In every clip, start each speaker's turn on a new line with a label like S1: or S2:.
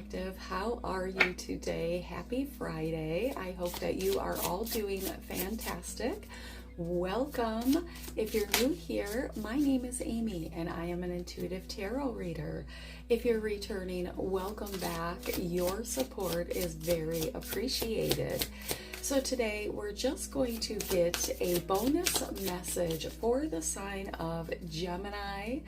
S1: Collective. How are you today? Happy Friday. I hope that you are all doing fantastic. Welcome. If you're new here, my name is Amy and I am an intuitive tarot reader. If you're returning, welcome back. Your support is very appreciated. So today we're just going to get a bonus message for the sign of Gemini.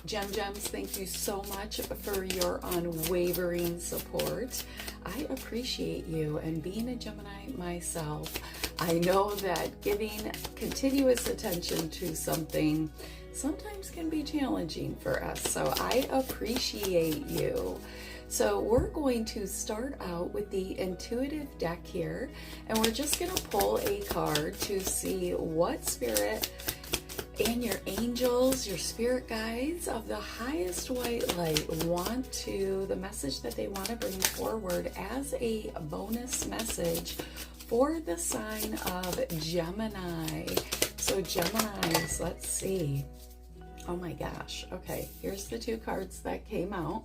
S1: Gems, thank you so much for your unwavering support. I appreciate you, and being a Gemini myself, I know that giving continuous attention to something sometimes can be challenging for us, so I appreciate you. So we're going to start out with the intuitive deck here, and we're just going to pull a card to see what spirit and your angels, your spirit guides of the highest white light want to, the message that they want to bring forward as a bonus message for the sign of Gemini. So Geminis, let's see. Oh my gosh. Okay, here's the two cards that came out.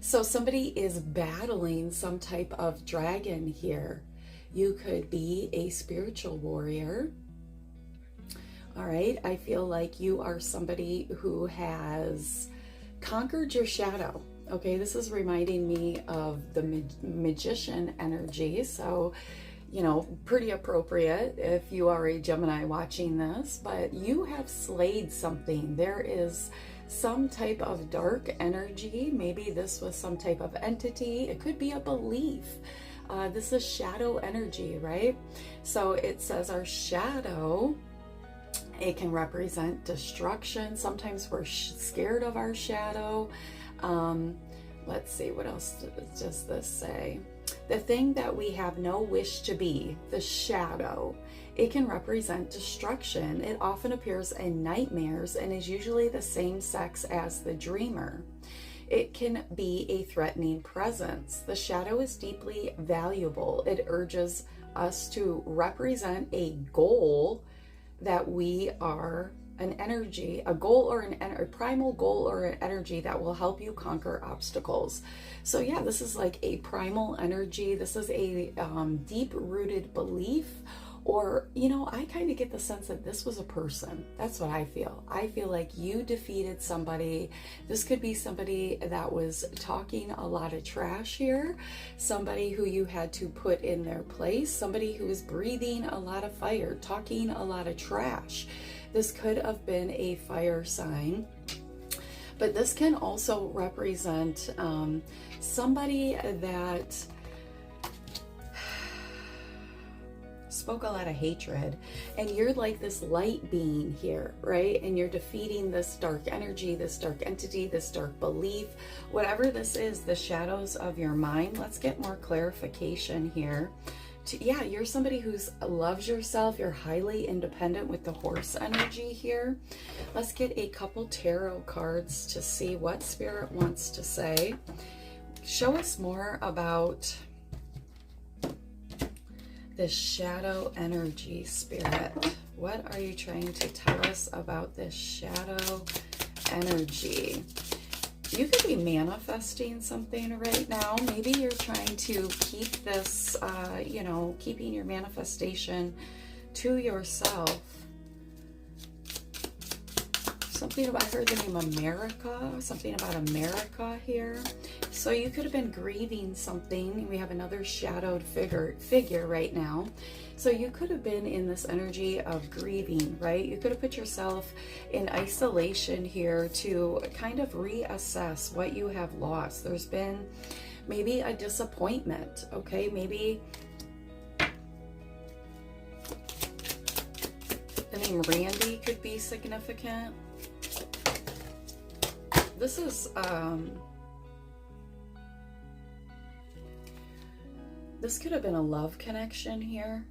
S1: So somebody is battling some type of dragon here. You could be a spiritual warrior. All right, I feel like you are somebody who has conquered your shadow. Okay, this is reminding me of the magician energy. So, you know, pretty appropriate if you are a Gemini watching this, but you have slayed something. There is some type of dark energy. Maybe this was some type of entity. It could be a belief. This is shadow energy, right? So it says our shadow, it can represent destruction. Sometimes we're scared of our shadow. Let's see, what else does this say? The thing that we have no wish to be, the shadow. It can represent destruction. It often appears in nightmares and is usually the same sex as the dreamer. It can be a threatening presence. The shadow is deeply valuable. It urges us to represent a goal that we are an energy, a goal or a primal goal or an energy that will help you conquer obstacles. So yeah, this is like a primal energy. This is a deep-rooted belief, or, you know, I kind of get the sense that this was a person. That's what I feel. I feel like you defeated somebody. This could be somebody that was talking a lot of trash here, somebody who you had to put in their place, somebody who is breathing a lot of fire, talking a lot of trash. This could have been a fire sign, but this can also represent somebody that spoke a lot of hatred, and you're like this light being here, right? And you're defeating this dark energy, this dark entity, this dark belief, whatever this is, the shadows of your mind. Let's get more clarification here. Yeah, you're somebody who loves yourself. You're highly independent with the horse energy here. Let's get a couple tarot cards to see what spirit wants to say. Show us more about this shadow energy, spirit. What are you trying to tell us about this shadow energy? You could be manifesting something right now. Maybe you're trying to keep this, you know, keeping your manifestation to yourself. Something about, I heard the name America, something about America here. So you could have been grieving something. We have another shadowed figure right now. So you could have been in this energy of grieving, right? You could have put yourself in isolation here to kind of reassess what you have lost. There's been maybe a disappointment, okay? Maybe the name Randy could be significant. This is, this could have been a love connection here.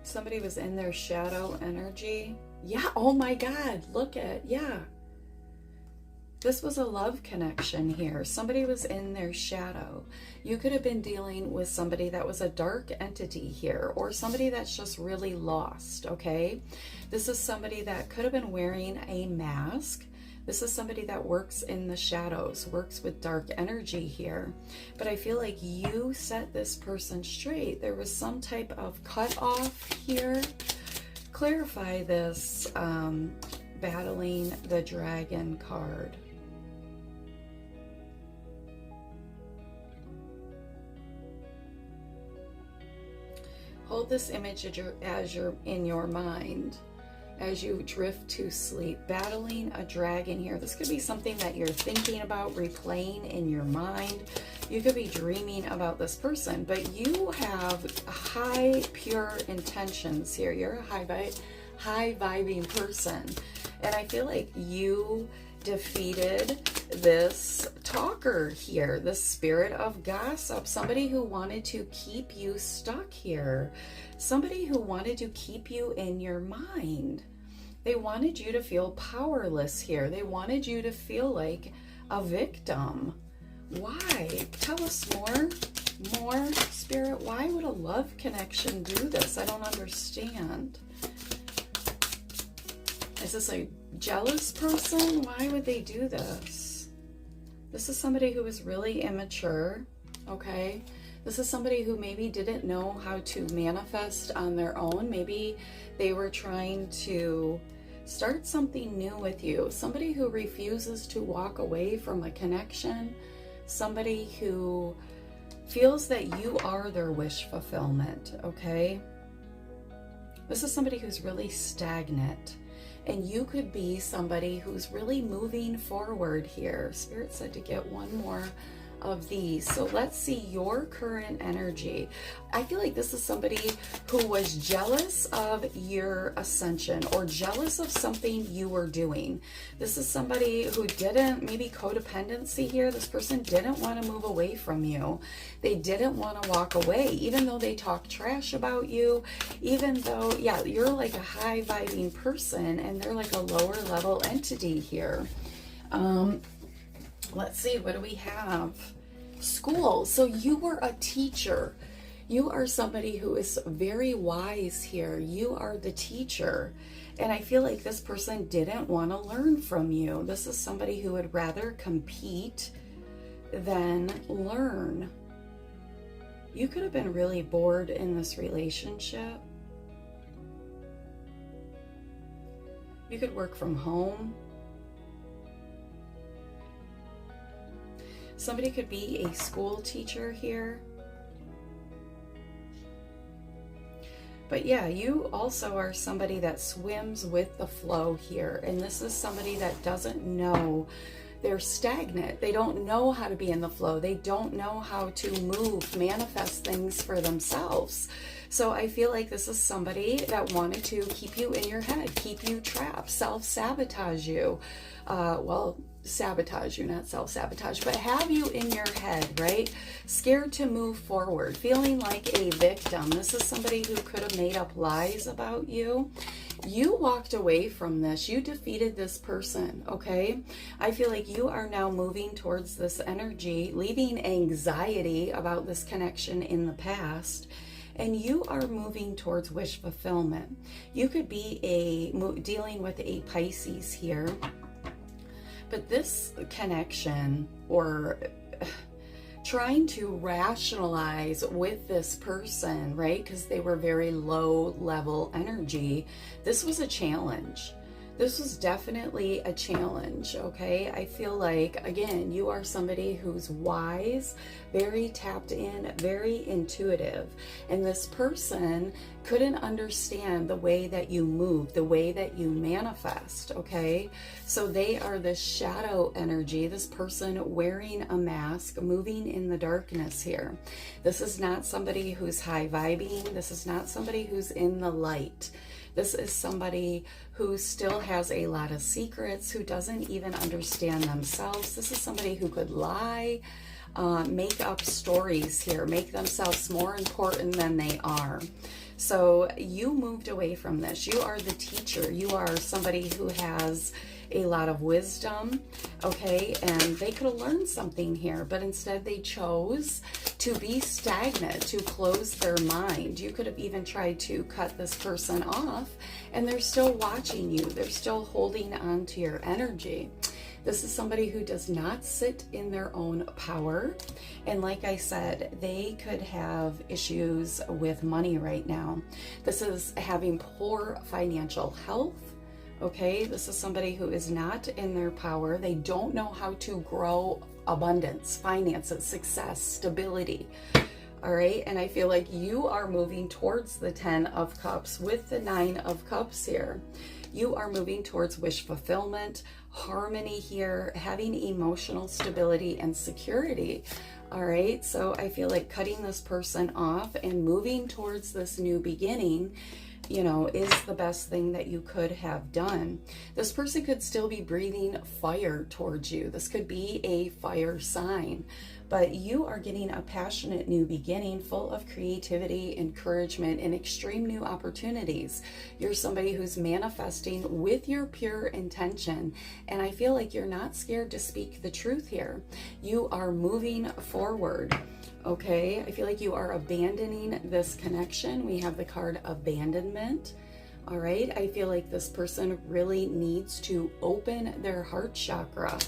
S1: Somebody was in their shadow energy. Yeah, oh my God, look at, yeah. This was a love connection here. Somebody was in their shadow. You could have been dealing with somebody that was a dark entity here, or somebody that's just really lost, okay? This is somebody that could have been wearing a mask. This is somebody that works in the shadows, works with dark energy here. But I feel like you set this person straight. There was some type of cutoff here. Clarify this battling the dragon card. Hold this image as you're in your mind, as you drift to sleep. Battling a dragon here. This could be something that you're thinking about, replaying in your mind. You could be dreaming about this person, but you have high, pure intentions here. You're a high vibing person. And I feel like you defeated this talker here, the spirit of gossip, somebody who wanted to keep you stuck here, somebody who wanted to keep you in your mind. They wanted you to feel powerless here. They wanted you to feel like a victim. Why? Tell us more, Spirit. Why would a love connection do this? I don't understand. Is this a jealous person? Why would they do this? This is somebody who is really immature, okay? This is somebody who maybe didn't know how to manifest on their own. Maybe they were trying to start something new with you. Somebody who refuses to walk away from a connection. Somebody who feels that you are their wish fulfillment, okay? This is somebody who's really stagnant. And you could be somebody who's really moving forward here. Spirit said to get one more of these. So let's see your current energy. I feel like this is somebody who was jealous of your ascension or jealous of something you were doing. This is somebody who didn't, maybe codependency here. This person didn't want to move away from you. They didn't want to walk away, even though they talk trash about you, even though, yeah, you're like a high vibing person and they're like a lower level entity here. Let's see, what do we have? School. So you were a teacher. You are somebody who is very wise here. You are the teacher. And I feel like this person didn't want to learn from you. This is somebody who would rather compete than learn. You could have been really bored in this relationship. You could work from home. Somebody could be a school teacher here. But yeah, you also are somebody that swims with the flow here. And this is somebody that doesn't know. They're stagnant. They don't know how to be in the flow. They don't know how to move, manifest things for themselves. So I feel like this is somebody that wanted to keep you in your head, keep you trapped, self-sabotage you. Well, sabotage you, not self-sabotage, but have you in your head, right? Scared to move forward, feeling like a victim. This is somebody who could have made up lies about you. You walked away from this. You defeated this person, okay? I feel like you are now moving towards this energy, leaving anxiety about this connection in the past, and you are moving towards wish fulfillment. You could be dealing with a Pisces here. But this connection, or trying to rationalize with this person, right? Because they were very low level energy. This was a challenge. This was definitely a challenge, okay? I feel like, again, you are somebody who's wise, very tapped in, very intuitive. And this person couldn't understand the way that you move, the way that you manifest, okay? So they are this shadow energy, this person wearing a mask, moving in the darkness here. This is not somebody who's high vibing. This is not somebody who's in the light. This is somebody who still has a lot of secrets, who doesn't even understand themselves. This is somebody who could lie, make up stories here, make themselves more important than they are. So you moved away from this. You are the teacher. You are somebody who has a lot of wisdom, okay? And they could have learned something here, but instead they chose to be stagnant, to close their mind. You could have even tried to cut this person off, and they're still watching you. They're still holding on to your energy. This is somebody who does not sit in their own power. And like I said, they could have issues with money right now. This is having poor financial health. Okay, this is somebody who is not in their power. They don't know how to grow abundance, finances, success, stability. All right, and I feel like you are moving towards the 10 of Cups with the 9 of Cups here. You are moving towards wish fulfillment, harmony here, having emotional stability and security. All right, so I feel like cutting this person off and moving towards this new beginning, you know, is the best thing that you could have done. This person could still be breathing fire towards you. This could be a fire sign, but you are getting a passionate new beginning full of creativity, encouragement, and extreme new opportunities. You're somebody who's manifesting with your pure intention, and I feel like you're not scared to speak the truth here. You are moving forward. Okay, I feel like you are abandoning this connection. We have the card abandonment. All right, I feel like this person really needs to open their heart chakra.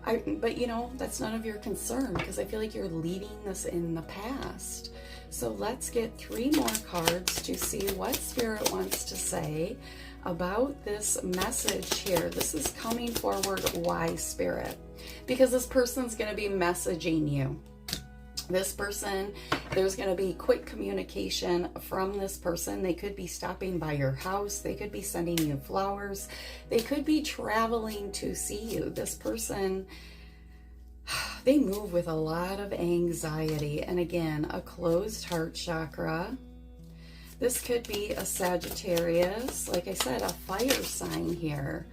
S1: But you know, that's none of your concern, because I feel like you're leaving this in the past. So let's get 3 more cards to see what Spirit wants to say about this message here. This is coming forward. Why, Spirit? Because this person's going to be messaging you. This person, there's going to be quick communication from this person. They could be stopping by your house. They could be sending you flowers. They could be traveling to see you. This person, they move with a lot of anxiety. And again, a closed heart chakra. This could be a Sagittarius. Like I said, a fire sign here.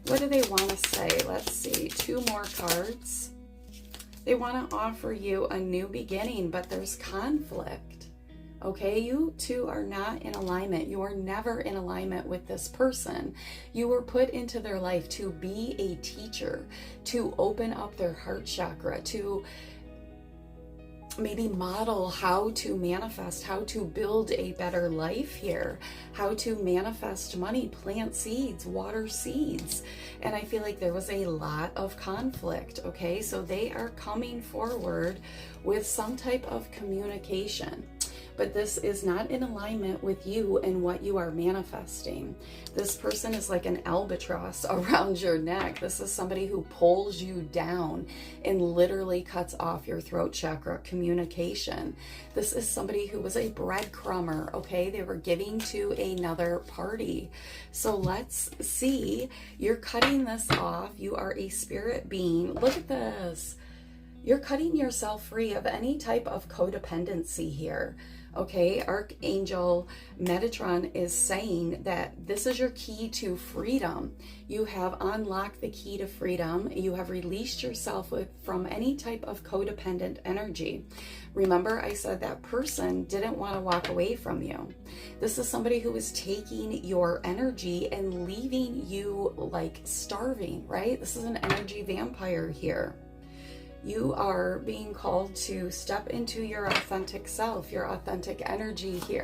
S1: What do they want to say? Let's see. 2 more cards. They want to offer you a new beginning, but there's conflict. Okay, you two are not in alignment. You are never in alignment with this person. You were put into their life to be a teacher, to open up their heart chakra, to maybe model how to manifest, how to build a better life here, how to manifest money, plant seeds, water seeds. And I feel like there was a lot of conflict, okay? So they are coming forward with some type of communication. But this is not in alignment with you and what you are manifesting. This person is like an albatross around your neck. This is somebody who pulls you down and literally cuts off your throat chakra communication. This is somebody who was a breadcrumber, okay? They were giving to another party. So let's see. You're cutting this off. You are a spirit being. Look at this. You're cutting yourself free of any type of codependency here. Okay, Archangel Metatron is saying that this is your key to freedom. You have unlocked the key to freedom. You have released yourself from any type of codependent energy. Remember, I said that person didn't want to walk away from you. This is somebody who is taking your energy and leaving you like starving, right? This is an energy vampire here. You are being called to step into your authentic self, your authentic energy here.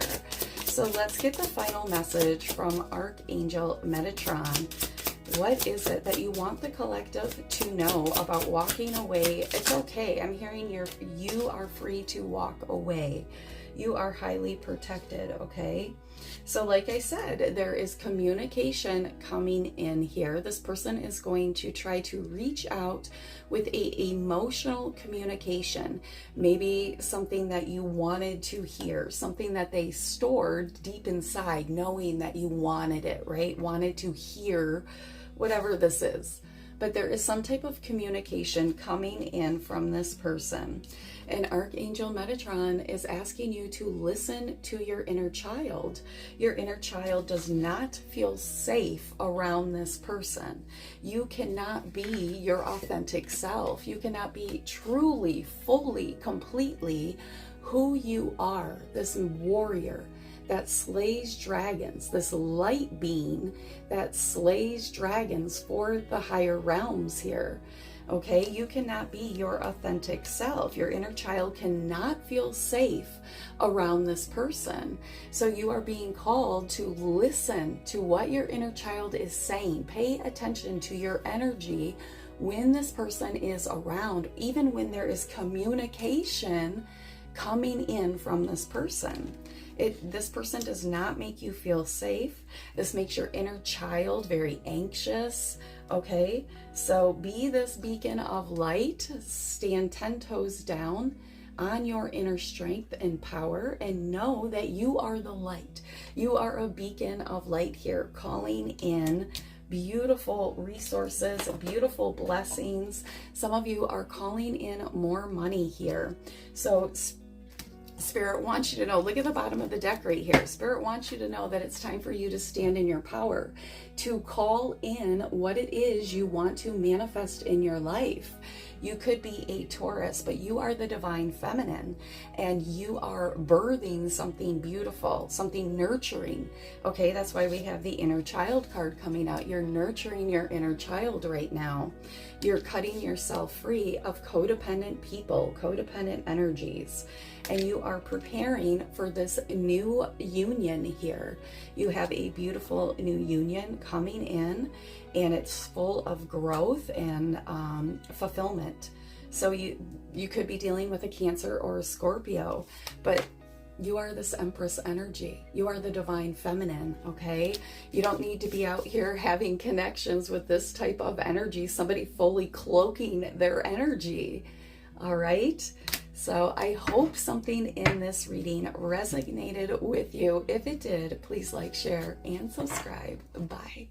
S1: So let's get the final message from Archangel Metatron. What is it that you want the collective to know about walking away? It's okay. I'm hearing you are free to walk away. You are highly protected, okay? So like I said, there is communication coming in here. This person is going to try to reach out with a emotional communication, maybe something that you wanted to hear, something that they stored deep inside, knowing that you wanted it, right? Wanted to hear whatever this is. But there is some type of communication coming in from this person. And Archangel Metatron is asking you to listen to your inner child. Your inner child does not feel safe around this person. You cannot be your authentic self. You cannot be truly, fully, completely who you are, this warrior that slays dragons, this light being that slays dragons for the higher realms here. Okay, you cannot be your authentic self. Your inner child cannot feel safe around this person. So you are being called to listen to what your inner child is saying. Pay attention to your energy when this person is around, even when there is communication coming in from this person, this person does not make you feel safe. This makes your inner child very anxious. Okay, so be this beacon of light. Stand 10 toes down on your inner strength and power, and know that you are the light. You are a beacon of light here, calling in beautiful resources, beautiful blessings. Some of you are calling in more money here. So Spirit wants you to know, look at the bottom of the deck right here. Spirit wants you to know that it's time for you to stand in your power, to call in what it is you want to manifest in your life. You could be a Taurus, but you are the divine feminine, and you are birthing something beautiful, something nurturing. Okay, that's why we have the inner child card coming out. You're nurturing your inner child right now. You're cutting yourself free of codependent people, codependent energies, and you are preparing for this new union here. You have a beautiful new union coming in, and it's full of growth and fulfillment. So you could be dealing with a Cancer or a Scorpio, but you are this Empress energy. You are the divine feminine, okay? You don't need to be out here having connections with this type of energy, somebody fully cloaking their energy, all right? So I hope something in this reading resonated with you. If it did, please like, share, and subscribe. Bye.